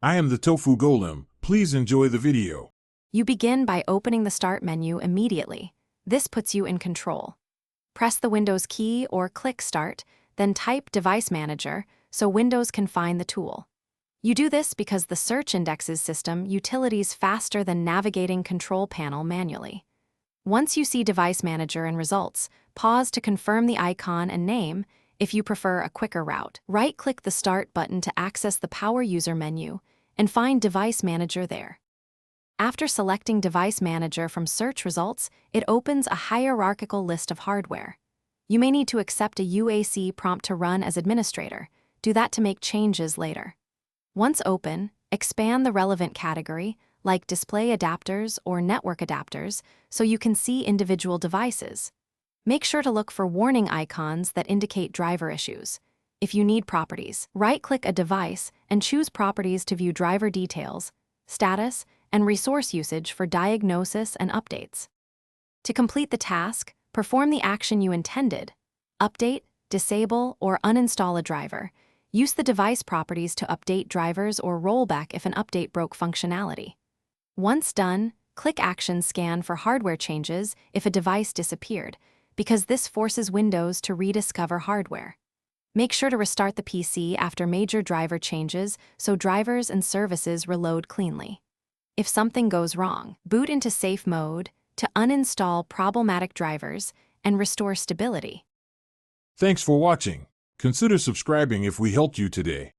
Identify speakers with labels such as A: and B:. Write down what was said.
A: I am the Tofu Golem. Please enjoy the video.
B: You begin by opening the Start menu immediately. This puts you in control. Press the Windows key or click Start, then type Device Manager so Windows can find the tool. You do this because the search indexes system utilities faster than navigating Control Panel manually. Once you see Device Manager and results, pause to confirm the icon and name if you prefer a quicker route. Right-click the Start button to access the Power User menu and find Device Manager there. After selecting Device Manager from search results, it opens a hierarchical list of hardware. You may need to accept a UAC prompt to run as administrator. Do that to make changes later. Once open, expand the relevant category, like display adapters or network adapters, so you can see individual devices. Make sure to look for warning icons that indicate driver issues. If you need properties, right-click a device and choose Properties to view driver details, status, and resource usage for diagnosis and updates. To complete the task, perform the action you intended. Update, disable, or uninstall a driver. Use the device properties to update drivers or rollback if an update broke functionality. Once done, click Action Scan for hardware changes if a device disappeared, because this forces Windows to rediscover hardware. Make sure to restart the PC after major driver changes so drivers and services reload cleanly. If something goes wrong, boot into safe mode to uninstall problematic drivers and restore stability.
A: Thanks for watching. Consider subscribing if we helped you today.